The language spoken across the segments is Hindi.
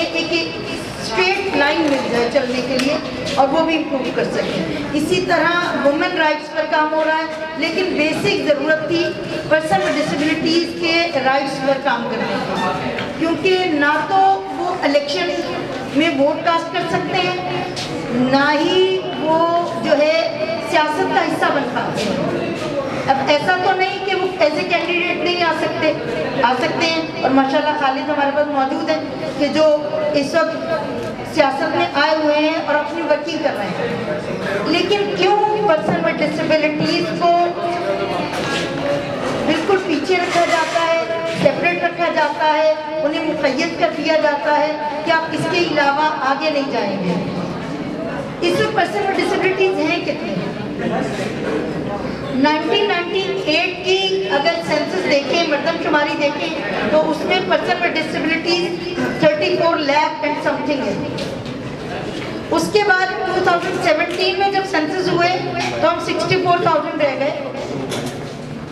उन्हें एक स्ट्रेट लाइन मिल जाए चलने के लिए और वो भी इम्प्रूव कर सकें। इसी तरह वुमेन राइट्स पर काम हो रहा है, लेकिन बेसिक ज़रूरत थी पर्सन विद डिसेबिलिटीज़ के राइट्स पर काम करने की, क्योंकि ना तो वो इलेक्शन में वोट कास्ट कर सकते हैं, ना ही वो जो है सियासत का हिस्सा बन पाते हैं। अब ऐसा तो नहीं कि वो एज ए कैंडिडेट नहीं आ सकते हैं, और माशाल्लाह खालिद हमारे पास मौजूद है कि जो इस वक्त सियासत में आए हुए हैं और अपनी वर्किंग कर रहे हैं। लेकिन क्यों पर्सन विद डिसेबिलिटीज़ को बिल्कुल पीछे रखा जाता है, सेपरेट रखा जाता है, उन्हें मुक़य्यद कर दिया जाता है कि आप इसके अलावा आगे नहीं जाएंगे। इस वक्त पर्सन विद डिसेबिलिटीज़ हैं कितने? 1998 की अगर सेंसस देखें, मर्दमशुमारी देखें, तो उसमें person with disabilities 34 lakh and something है। उसके बाद 2017 में जब सेंसस हुए तो हम 64,000 रह गए,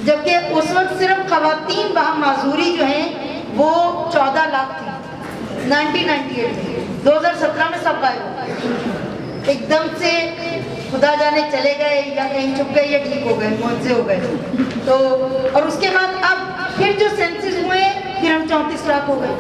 जबकि उस वक्त सिर्फ खवातीन माजूरी जो हैं वो 14 लाख थी 1998 में। 2017 में सब गायब हो गए, एकदम से खुदा जाने चले गए या कहीं छुप गए या ठीक हो गए, मुझसे हो गए। तो और उसके बाद अब फिर जो सेंसस हुए फिर हम 34 लाख हो गए।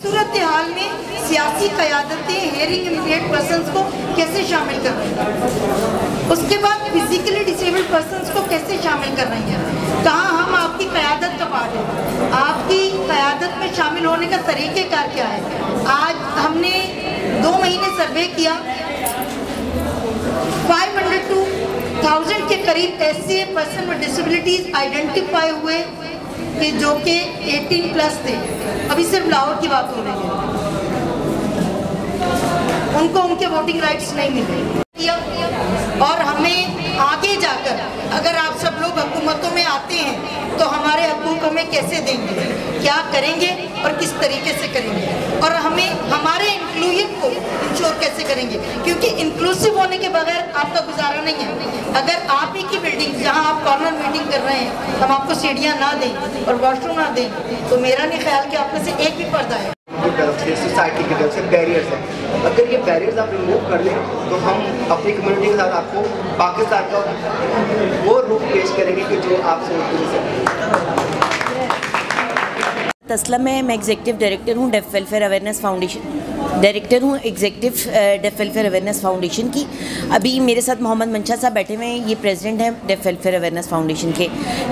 सूरत हाल में सियासी क़यादतें हेयरिंग इम्पेयर्ड पर्सन्स को कैसे शामिल कर रही हैं, उसके बाद फिजिकली डिसेबल्ड पर्सन्स को कैसे शामिल कर रही हैं, कहाँ हम आपकी क़यादत का पार्ट है, आपकी क़यादत में शामिल होने का तरीक़ेकार क्या है। आज हमने 2 महीने सर्वे किया, 500 to 1000 के करीब ऐसे पर्सन विद डिसेबिलिटीज़ आइडेंटिफाई हुए कि जो कि 18+ थे। अभी सिर्फ लाहौर की बात हो रही है, उनको उनके वोटिंग राइट्स नहीं मिले। और हमें आगे जाकर अगर आप सब लोग हुकूमतों में आते हैं तो हमारे हकूक़ हमें कैसे देंगे, क्या करेंगे और किस तरीके से करेंगे, और हमें हमारे इंक्लूजन को इंश्योर कैसे करेंगे, क्योंकि इंक्लूसिव होने के बगैर आपका गुजारा नहीं है। अगर आप ही की बिल्डिंग जहां आप कॉर्नर मीटिंग कर रहे हैं हम आपको सीढ़ियां ना दें और वॉशरूम ना दें, तो मेरा नहीं ख्याल कि आप में से एक भी पर्दा है। तरफ से सोसाइटी की तरफ से बैरियर्स हैं, अगर ये बैरियर्स आप रिमूव कर लें तो हम अपनी कम्युनिटी के साथ आपको पाकिस्तान का वो रूप पेश करेंगे कि जो आप सोचते हैं। तस्लम है, मैं एग्जीक्यूटिव डायरेक्टर हूँ deaf welfare awareness foundation deaf welfare awareness foundation की। अभी मेरे साथ मोहम्मद मंशा साहब बैठे हुए हैं, ये प्रेसिडेंट हैं डेफ वेलफेयर अवेयरनेस फाउंडेशन के।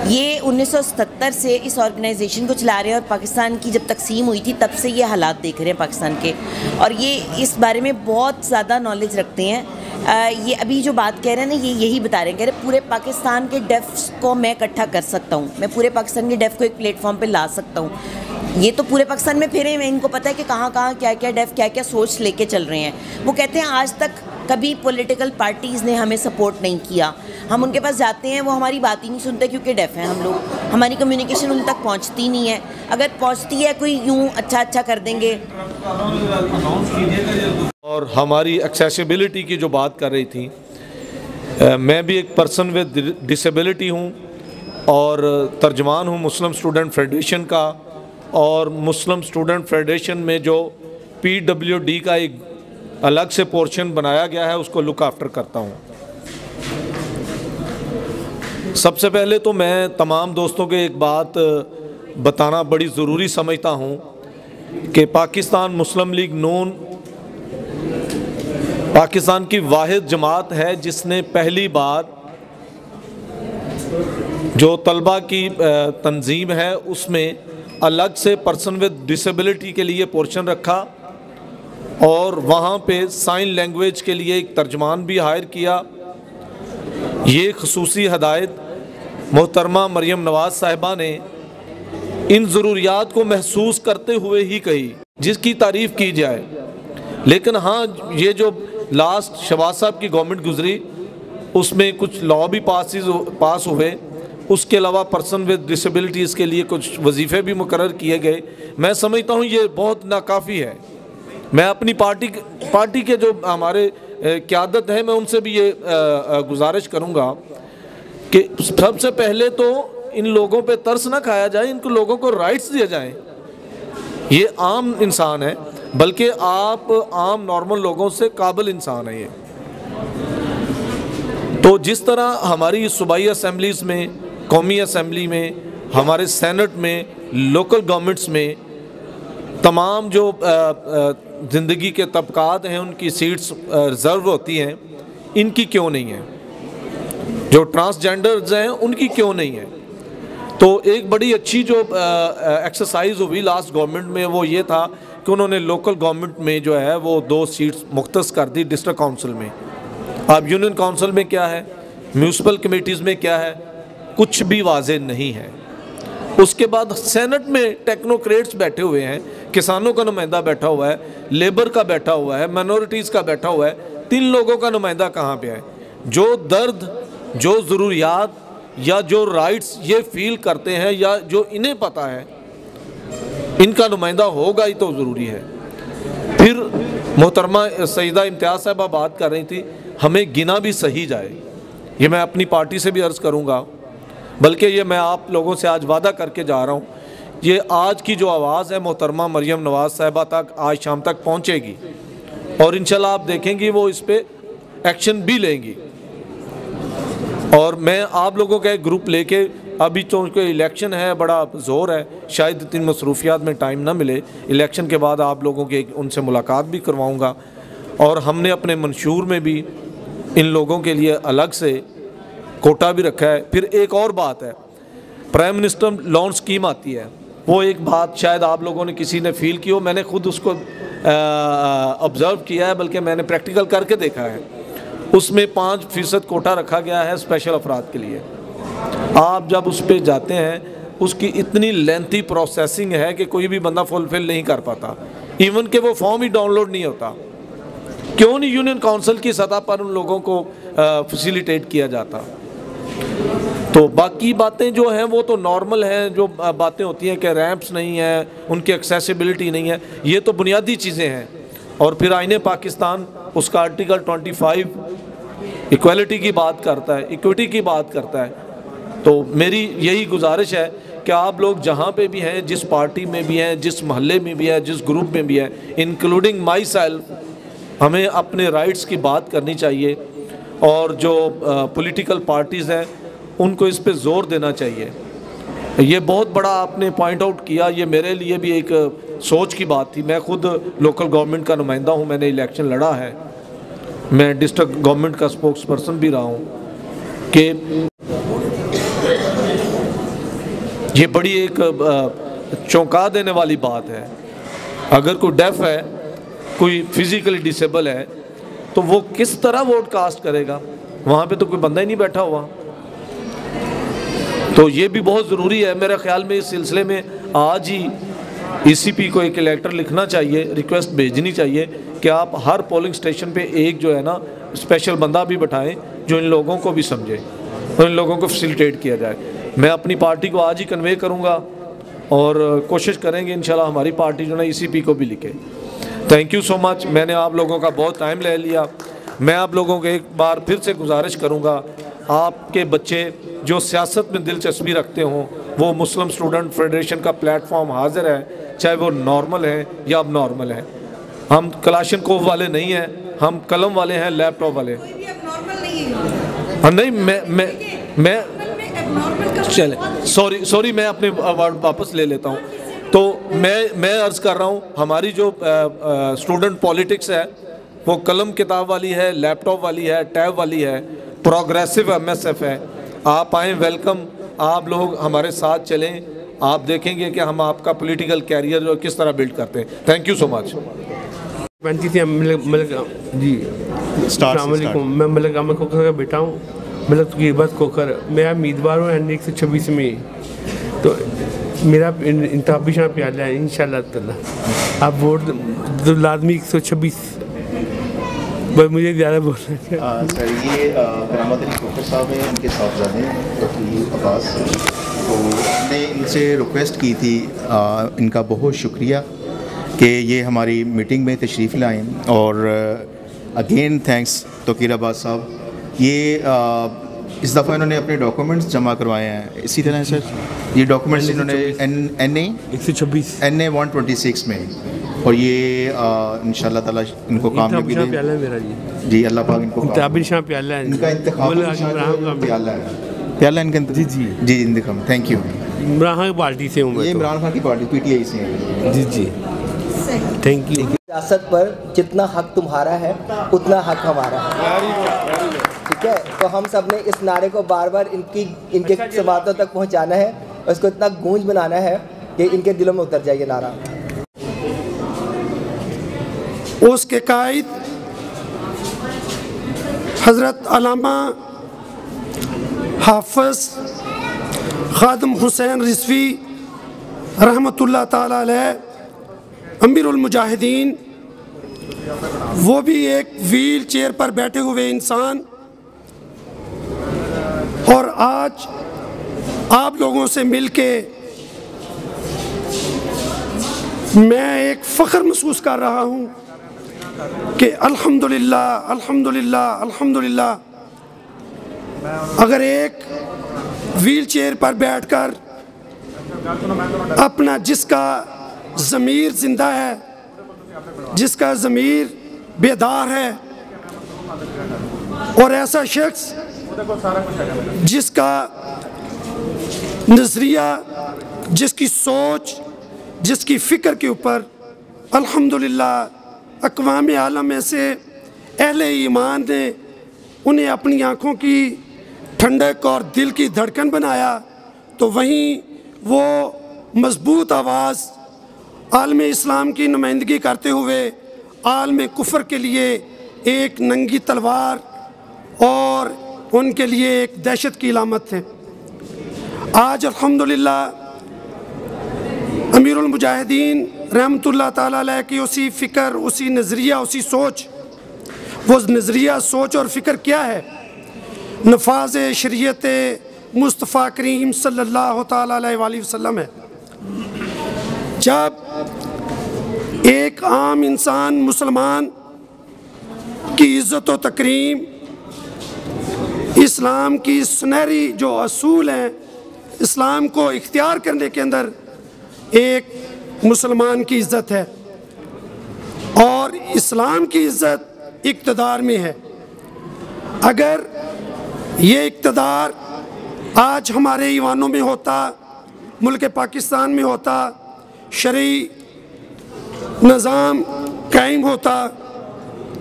ये 1977 से इस ऑर्गेनाइजेशन को चला रहे हैं और पाकिस्तान की जब तकसीम हुई थी तब से ये हालात देख रहे हैं पाकिस्तान के, और ये इस बारे में बहुत ज़्यादा नॉलेज रखते हैं। ये अभी जो बात कह रहे हैं ना, ये यही बता रहे हैं, कह रहे पूरे पाकिस्तान के डेफ्स को मैं इकट्ठा कर सकता हूँ, मैं पूरे पाकिस्तान के डेफ को एक प्लेटफॉर्म पे ला सकता हूँ। ये तो पूरे पाकिस्तान में फिरे हैं, इनको पता है कि कहाँ कहाँ क्या क्या डेफ क्या क्या सोच लेके चल रहे हैं। वो कहते हैं आज तक कभी पॉलिटिकल पार्टीज़ ने हमें सपोर्ट नहीं किया, हम उनके पास जाते हैं वो हमारी बात ही नहीं सुनते क्योंकि डेफ हैं हम लोग, हमारी कम्युनिकेशन उन तक पहुंचती नहीं है। अगर पहुंचती है कोई यूं अच्छा कर देंगे। और हमारी एक्सेसिबिलिटी की जो बात कर रही थी, मैं भी एक पर्सन विद डिसेबिलिटी हूँ और तर्जमान हूँ मुस्लिम स्टूडेंट फेडरेशन का, और मुस्लिम स्टूडेंट फेडरेशन में जो PWD का एक अलग से पोर्शन बनाया गया है उसको लुक आफ्टर करता हूँ। सबसे पहले तो मैं तमाम दोस्तों को एक बात बताना बड़ी ज़रूरी समझता हूँ कि पाकिस्तान मुस्लिम लीग नून पाकिस्तान की वाहिद जमात है जिसने पहली बार जो तलबा की तंजीम है उसमें अलग से पर्सन विद डिसेबिलिटी के लिए पोर्शन रखा, और वहाँ पे साइन लैंग्वेज के लिए एक तर्जमान भी हायर किया। ये खसूसी हदायत मोहतरमा मरियम नवाज़ साहिबा ने इन ज़रूरियात को महसूस करते हुए ही कही, जिसकी तारीफ़ की जाए। लेकिन हाँ, ये जो लास्ट शहबाज साहब की गवर्नमेंट गुजरी उसमें कुछ लॉ भी पास हुए, उसके अलावा पर्सन विद डिसेबिलिटीज़ के लिए कुछ वजीफ़े भी मुकर्रर किए गए। मैं समझता हूँ ये बहुत नाकाफ़ी है। मैं अपनी पार्टी के जो हमारे क़यादत हैं मैं उनसे भी ये गुजारिश करूँगा कि सबसे पहले तो इन लोगों पे तरस ना खाया जाए, इनको लोगों को राइट्स दिए जाएं। ये आम इंसान है, बल्कि आप आम नॉर्मल लोगों से काबिल इंसान है ये। तो जिस तरह हमारी सूबाई असम्बलीज़ में, कौमी असम्बली में, हमारे सेनेट में, लोकल गवर्नमेंट्स में तमाम जो ज़िंदगी के तबकात हैं उनकी सीट्स रिज़र्व होती हैं, इनकी क्यों नहीं है? जो ट्रांसजेंडर्स हैं उनकी क्यों नहीं है? तो एक बड़ी अच्छी जो एक्सरसाइज हुई लास्ट गवर्नमेंट में वो ये था कि उन्होंने लोकल गवर्नमेंट में जो है वो 2 सीट्स मुख्तस कर दी डिस्ट्रिक्ट काउंसिल में। अब यूनियन काउंसिल में क्या है, म्यूनसिपल कमेटीज़ में क्या है, कुछ भी वाज़ेह नहीं है। उसके बाद सेनेट में टेक्नोक्रेट्स बैठे हुए हैं, किसानों का नुमाइंदा बैठा हुआ है, लेबर का बैठा हुआ है, माइनॉरिटीज़ का बैठा हुआ है। 3 लोगों का नुमाइंदा कहाँ पे है? जो दर्द, जो ज़रूरियात या जो राइट्स ये फील करते हैं या जो इन्हें पता है, इनका नुमाइंदा होगा ही तो ज़रूरी है। फिर मोहतरमा सईदा इम्तियाज़ साहबा बात कर रही थी, हमें गिना भी सही जाए। ये मैं अपनी पार्टी से भी अर्ज़ करूँगा, बल्कि ये मैं आप लोगों से आज वादा करके जा रहा हूँ, ये आज की जो आवाज़ है मोहतरमा मरियम नवाज़ साहबा तक आज शाम तक पहुँचेगी और इंशाल्लाह आप देखेंगी वो इस पर एक्शन भी लेंगी। और मैं आप लोगों का एक ग्रुप लेके, अभी तो उनके इलेक्शन है, बड़ा ज़ोर है, शायद इतनी मसरूफियात में टाइम ना मिले, इलेक्शन के बाद आप लोगों के उनसे मुलाकात भी करवाऊँगा। और हमने अपने मंशूर में भी इन लोगों के लिए अलग से कोटा भी रखा है। फिर एक और बात है, प्राइम मिनिस्टर लोन स्कीम आती है, वो एक बात शायद आप लोगों ने किसी ने फील की हो, मैंने खुद उसको ऑब्ज़र्व किया है, बल्कि मैंने प्रैक्टिकल करके देखा है। उसमें 5% कोटा रखा गया है स्पेशल अफराद के लिए। आप जब उस पर जाते हैं, उसकी इतनी लेंथी प्रोसेसिंग है कि कोई भी बंदा फुलफिल नहीं कर पाता, इवन कि वो फॉर्म ही डाउनलोड नहीं होता। क्यों नहीं यूनियन काउंसिल की सतह पर उन लोगों को फैसिलिटेट किया जाता? तो बाकी बातें जो हैं वो तो नॉर्मल हैं, जो बातें होती हैं कि रैंप्स नहीं है, उनकी एक्सेसिबिलिटी नहीं है, ये तो बुनियादी चीज़ें हैं। और फिर आईने पाकिस्तान उसका आर्टिकल 25 इक्वलिटी की बात करता है, इक्विटी की बात करता है। तो मेरी यही गुजारिश है कि आप लोग जहाँ पे भी हैं, जिस पार्टी में भी हैं, जिस महल्ले में भी हैं, जिस ग्रुप में भी हैं, इंक्लूडिंग माई सेल्फ, हमें अपने राइट्स की बात करनी चाहिए। और जो पॉलिटिकल पार्टीज़ हैं उनको इस पे ज़ोर देना चाहिए। ये बहुत बड़ा आपने पॉइंट आउट किया, ये मेरे लिए भी एक सोच की बात थी। मैं खुद लोकल गवर्नमेंट का नुमाइंदा हूँ, मैंने इलेक्शन लड़ा है, मैं डिस्ट्रिक्ट गवर्नमेंट का स्पोक्स पर्सन भी रहा हूँ, कि ये बड़ी एक चौंका देने वाली बात है। अगर कोई डेफ है, कोई फिज़िकली डिसेबल है, तो वो किस तरह वोट कास्ट करेगा? वहाँ पे तो कोई बंदा ही नहीं बैठा हुआ। तो ये भी बहुत ज़रूरी है मेरे ख्याल में। इस सिलसिले में आज ही ECP को एक लेटर लिखना चाहिए, रिक्वेस्ट भेजनी चाहिए कि आप हर पोलिंग स्टेशन पे एक जो है ना स्पेशल बंदा भी बैठाएं जो इन लोगों को भी समझे और इन लोगों को फैसिलिटेट किया जाए। मैं अपनी पार्टी को आज ही कन्वे करूँगा और कोशिश करेंगे इंशाल्लाह हमारी पार्टी जो है ECP को भी लिखे। Thank you so much. मैंने आप लोगों का बहुत टाइम ले लिया। मैं आप लोगों को एक बार फिर से गुजारिश करूँगा, आपके बच्चे जो सियासत में दिलचस्पी रखते हों, वो मुस्लिम स्टूडेंट फेडरेशन का प्लेटफॉर्म हाजिर है, चाहे वो नॉर्मल है या अब नॉर्मल है। हम कलाशनकोव वाले नहीं हैं, हम कलम वाले हैं, लैपटॉप वाले। नहीं, मैं चले सॉरी मैं अपने वर्ड वापस ले लेता हूँ। तो मैं अर्ज़ कर रहा हूँ, हमारी जो स्टूडेंट पॉलिटिक्स है वो कलम किताब वाली है, लैपटॉप वाली है, टैब वाली है, प्रोग्रेसिव MSF है। आप आएँ, वेलकम। आप लोग हमारे साथ चलें, आप देखेंगे कि हम आपका पॉलिटिकल कैरियर जो किस तरह बिल्ड करते हैं। Thank you so much. जी अस्सलामुअलैकुम। मैं मलिक अहमद कोकर का बेटा हूँ, मलिक तकीबत कोकर। मैं उम्मीदवार हूँ ND 126 में, तो मेरा इंतखाबी शाम प्याला है इंशाल्लाह ताला। आप वोट तो लाजमी 126, बस मुझे ज़्यादा बोलना है। सर ये रहमत अली कोकर साहब हैं, उनके साहबजादे हैं वकील अब्बास। तो हमने इनसे रिक्वेस्ट की थी, इनका बहुत शुक्रिया कि ये हमारी मीटिंग में तशरीफ़ लाएँ। और अगेन थैंक्स तोकीर अब्बास साहब। ये इस दफ़ा इन्होंने अपने डॉक्यूमेंट्स जमा करवाए हैं। इसी तरह सर ये डॉक्यूमेंट्स इन्होंने NA 126 में, और ये इंशाल्लाह ताला इनको कामयाबी दे। जी अल्लाह पाक इनको प्याला है इनका प्याला इनका जी जी जी इंतखाब। Thank you. इमरान खान की पार्टी से हूँ, ये इमरान खान की पार्टी PTI से है। जी जी थैंक यू। सियासत पर जितना हक तुम्हारा है उतना हक हमारा है, ठीक है। तो हम सब ने इस नारे को बार बार इनके समातों तक पहुंचाना है और इसको इतना गूंज बनाना है कि इनके दिलों में उतर जाए ये नारा। उसके कायद हज़रत अल्लामा हाफ़िज़ ख़ादिम हुसैन रिज़वी रहमतुल्लाह ताला अलैह अमीरुल मुजाहिदीन, वो भी एक व्हील चेयर पर बैठे हुए इंसान, और आज आप लोगों से मिलके मैं एक फ़ख्र महसूस कर रहा हूँ कि अल्हम्दुलिल्लाह अल्हम्दुलिल्लाह अल्हम्दुलिल्लाह, अगर एक व्हील चेयर पर बैठकर अपना जिसका ज़मीर ज़िंदा है, जिसका ज़मीर बेदार है, और ऐसा शख्स जिसका नज़रिया, जिसकी सोच, जिसकी फ़िक्र के ऊपर अल्हम्दुलिल्लाह अक़वाम आलम में से अहले ईमान ने उन्हें अपनी आँखों की ठंडक और दिल की धड़कन बनाया, तो वहीं वो मज़बूत आवाज़ आलम इस्लाम की नुमाइंदगी करते हुए आलम कुफ़र के लिए एक नंगी तलवार और उनके लिए एक दहशत की इलामत है। आज अल्हम्दुलिल्लाह अमीरुल मुजाहिदीन रहमतुल्लाह ताला अलैह की उसी फ़िक्र, उसी नज़रिया, उसी सोच, वो नज़रिया, सोच और फ़िक्र क्या है? नफाज शरीयत मुस्तफ़ा करीम सल्लल्लाहु ताला अलैहि वसल्लम है। जब एक आम इंसान मुसलमान की इज़्ज़त व तकरीम, इस्लाम की सुनहरी जो असूल हैं, इस्लाम को इख्तियार करने के अंदर एक मुसलमान की इज़्ज़त है, और इस्लाम की इज़्ज़त इक़्तिदार में है। अगर ये इक़्तिदार आज हमारे ईवानों में होता, मुल्क पाकिस्तान में होता, शरई निज़ाम कायम होता,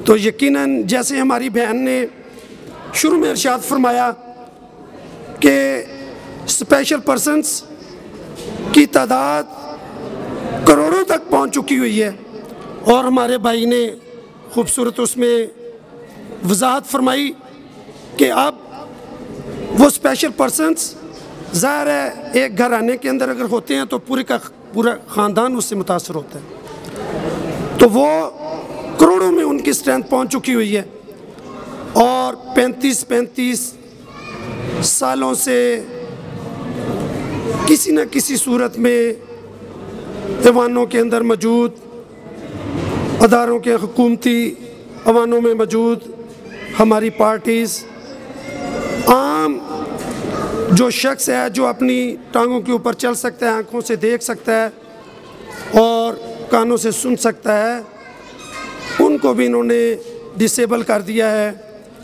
तो यकीनन जैसे हमारी बहन ने शुरू में इरशाद फरमाया कि स्पेशल पर्सन्स की तादाद करोड़ों तक पहुंच चुकी हुई है, और हमारे भाई ने खूबसूरत उसमें वजाहत फरमाई कि अब वो स्पेशल पर्सन्स ज़ाहिर है एक घराने के अंदर अगर होते हैं तो पूरे का पूरा ख़ानदान उससे मुतासर होता है, तो वो करोड़ों में उनकी स्ट्रेंथ पहुंच चुकी हुई है, और 35 सालों से किसी न किसी सूरत में ऐवानों के अंदर मौजूद, अदारों के हुकूमती ऐवानों में मौजूद हमारी पार्टीज़, आम जो शख्स है जो अपनी टांगों के ऊपर चल सकता है, आँखों से देख सकता है और कानों से सुन सकता है, उनको भी इन्होंने डिसेबल कर दिया है।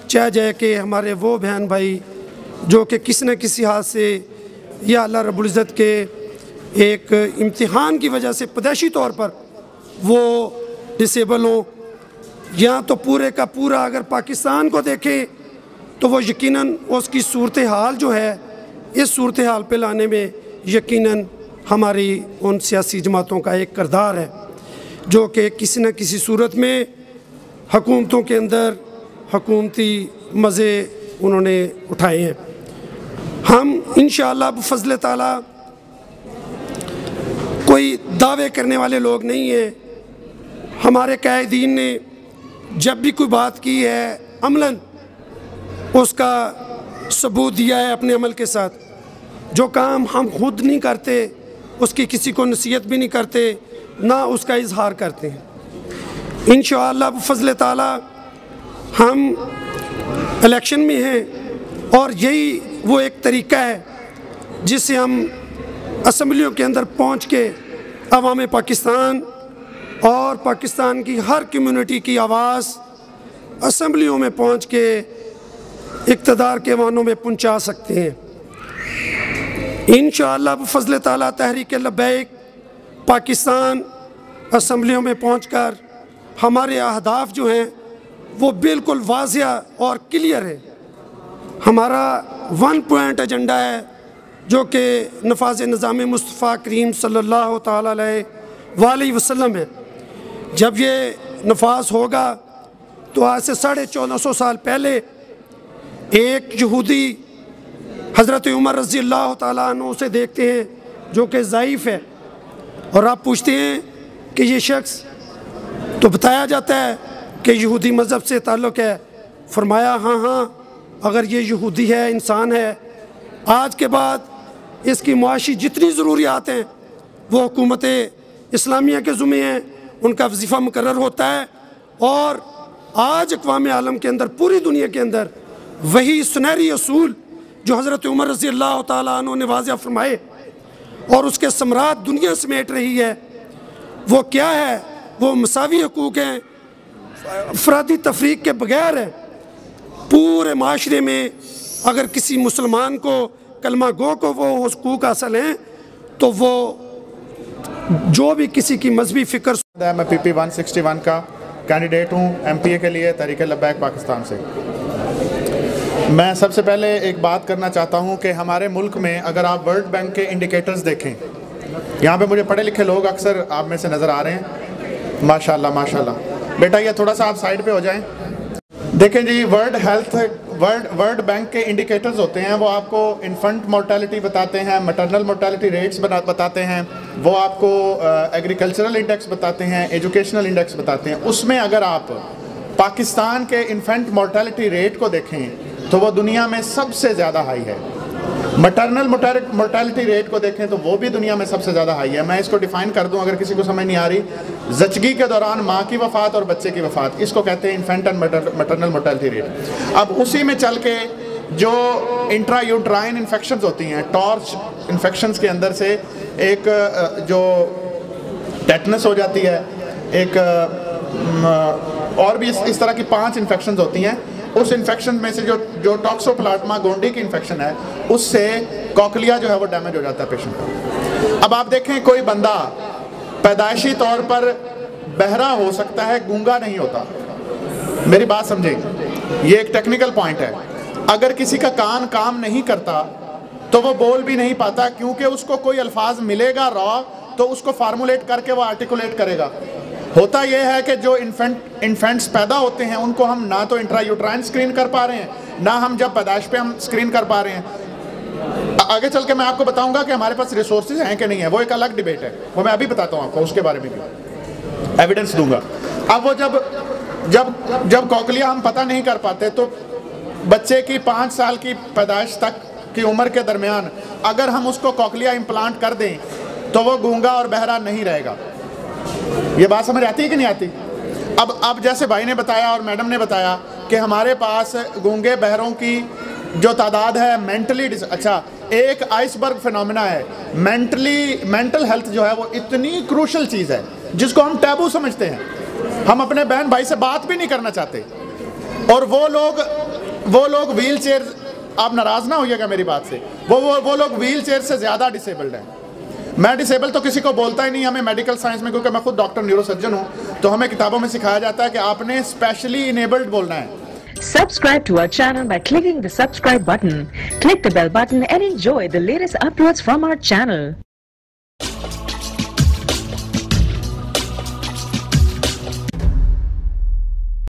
चाहे जाए कि हमारे वो बहन भाई जो कि किसी न किसी हाथ से या अल्लाह रब्बुल इज़्ज़त के एक इम्तिहान की वजह से पैदाइशी तौर पर वो डिसेबल हो, या तो पूरे का पूरा अगर पाकिस्तान को देखें तो वो यकीनन उसकी सूरत हाल जो है, इस सूरत हाल पे लाने में यकीनन हमारी उन सियासी जमातों का एक किरदार है, जो कि किसी न किसी सूरत में हुकूमतों के अंदर हुकूमती मज़े उन्होंने उठाए हैं। हम इंशाअल्लाह बफ़ज़्ल ताला कोई दावे करने वाले लोग नहीं हैं। हमारे कायदीन ने जब भी कोई बात की है अमलन उसका सबूत दिया है अपने अमल के साथ। जो काम हम खुद नहीं करते उसकी किसी को नसीहत भी नहीं करते, ना उसका इजहार करते हैं। इंशाअल्लाह बफ़ज़्ल ताला हम इलेक्शन में हैं और यही वो एक तरीका है जिससे हम असम्बलियों के अंदर पहुंच के अवाम पाकिस्तान और पाकिस्तान की हर कम्युनिटी की आवाज़ असम्बलियों में पहुंच के इक़्तिदार के ऐवानों में पहुंचा सकते हैं। इंशाअल्लाह फ़ज़ल ताला तहरीक लब्बैक पाकिस्तान असम्बलियों में पहुंचकर हमारे अहदाफ जो हैं वो बिल्कुल वाज़िया और क्लियर है। हमारा 1 पॉइंट एजेंडा है जो कि नफाज़ निज़ाम मुस्तफ़ा करीम सल्लल्लाहु ताला अलैहि वसल्लम है। जब ये नफाज होगा तो आज से 1450 साल पहले एक यहूदी हज़रत उमर रज़ी अल्लाह ताला अन्हु से देखते हैं जो कि ज़ईफ़ है, और आप पूछते हैं कि ये शख्स, तो बताया जाता है कि यहूदी मज़हब से ताल्लुक़ है। फरमाया हाँ हाँ, अगर ये यहूदी है, इंसान है, आज के बाद इसकी मुआशी जितनी ज़रूरियात हैं वो हुकूमत इस्लामिया के ज़ुम्मे हैं, उनका वजीफ़ा मुकर्रर होता है। और आज अक़वाम आलम के अंदर, पूरी दुनिया के अंदर वही सुनहरी असूल जो हज़रत उमर रज़ी अल्लाह ताला अन्हु ने वाज़िया फरमाए और उसके समरात दुनिया समेट रही है, वो क्या है? वो मसावी हकूक़ हैं, अफरादी तफरीक के बगैर है। पूरे माशरे में अगर किसी मुसलमान को, कलमा गो को वो हकूक़ हासिल हैं तो वो जो भी किसी की मजहबी फ़िक्र। मैं PP 161 का कैंडिडेट हूँ MPA के लिए तहरीक लब्बैक पाकिस्तान से। मैं सबसे पहले एक बात करना चाहता हूँ कि हमारे मुल्क में अगर आप वर्ल्ड बैंक के इंडिकेटर्स देखें, यहाँ पे मुझे पढ़े लिखे लोग अक्सर आप में से नज़र आ रहे हैं, माशाल्लाह माशाल्लाह। बेटा ये थोड़ा सा आप साइड पे हो जाएं। देखें जी, वर्ल्ड बैंक के इंडिकेटर्स होते हैं, वो आपको इन्फेंट मोर्टेलिटी बताते हैं, मैटरनल मोर्टेलिटी रेट्स बताते हैं, वो आपको एग्रीकल्चरल इंडेक्स बताते हैं, एजुकेशनल इंडेक्स बताते हैं। उसमें अगर आप पाकिस्तान के इन्फेंट मोर्टेलिटी रेट को देखें तो वो दुनिया में सबसे ज़्यादा हाई है। मैटरनल मोर्टेलिटी रेट को देखें तो वो भी दुनिया में सबसे ज़्यादा हाई है। मैं इसको डिफ़ाइन कर दूं अगर किसी को समझ नहीं आ रही, ज़चगी के दौरान माँ की वफ़ात और बच्चे की वफ़ात, इसको कहते हैं infant and maternal mortality rate. अब उसी में चल के जो इंट्रा यूट्राइन इन्फेक्शंस होती हैं, टॉर्च इन्फेक्शंस के अंदर से एक जो टेटनस हो जाती है, एक और भी इस तरह की 5 इन्फेक्शंस होती हैं। उस इन्फेक्शन में से जो टॉक्सोप्लाज्मा गोंडी की इन्फेक्शन है, उससे कॉकलिया जो है वो डैमेज हो जाता है पेशेंट का। अब आप देखें, कोई बंदा पैदाइशी तौर पर बहरा हो सकता है, गूंगा नहीं होता। मेरी बात समझें, ये एक टेक्निकल पॉइंट है। अगर किसी का कान काम नहीं करता तो वो बोल भी नहीं पाता, क्योंकि उसको कोई अल्फाज मिलेगा रॉ तो उसको फार्मुलेट करके वो आर्टिकुलेट करेगा। होता यह है कि जो इन्फेंट्स पैदा होते हैं उनको हम ना तो इंट्रा यूट्राइन स्क्रीन कर पा रहे हैं, ना हम जब पैदाइश पे हम स्क्रीन कर पा रहे हैं। आगे चल के मैं आपको बताऊंगा कि हमारे पास रिसोर्सेज हैं कि नहीं है, वो एक अलग डिबेट है, वो मैं अभी बताता हूँ आपको, उसके बारे में भी एविडेंस दूंगा। अब वो जब कॉकलिया हम पता नहीं कर पाते तो बच्चे की 5 साल की पैदाइश तक की उम्र के दरमियान अगर हम उसको कॉकलिया इम्प्लांट कर दें तो वो गूंगा और बहरा नहीं रहेगा। ये बात समझ आती है कि नहीं आती? अब जैसे भाई ने बताया और मैडम ने बताया कि हमारे पास गूंगे बहरों की जो तादाद है मेंटली, अच्छा एक आइसबर्ग फिनोमेना है। मेंटल हेल्थ जो है वो इतनी क्रूशल चीज़ है जिसको हम टैबू समझते हैं। हम अपने बहन भाई से बात भी नहीं करना चाहते, और वो लोग व्हील चेयर, आप नाराज़ ना होइएगा मेरी बात से, वो लोग व्हील चेयर से ज़्यादा डिसेबल्ड हैं। मैं डिसेबल तो किसी को बोलता ही नहीं, हमें मेडिकल साइंस में, क्योंकि मैं खुद डॉक्टर न्यूरोसर्जन हूँ, तो हमें किताबों में सिखाया जाता है कि आपने स्पेशली इनेबल्ड बोलना है। Subscribe to our channel by clicking the subscribe button. Click the bell button and enjoy the latest uploads from our channel.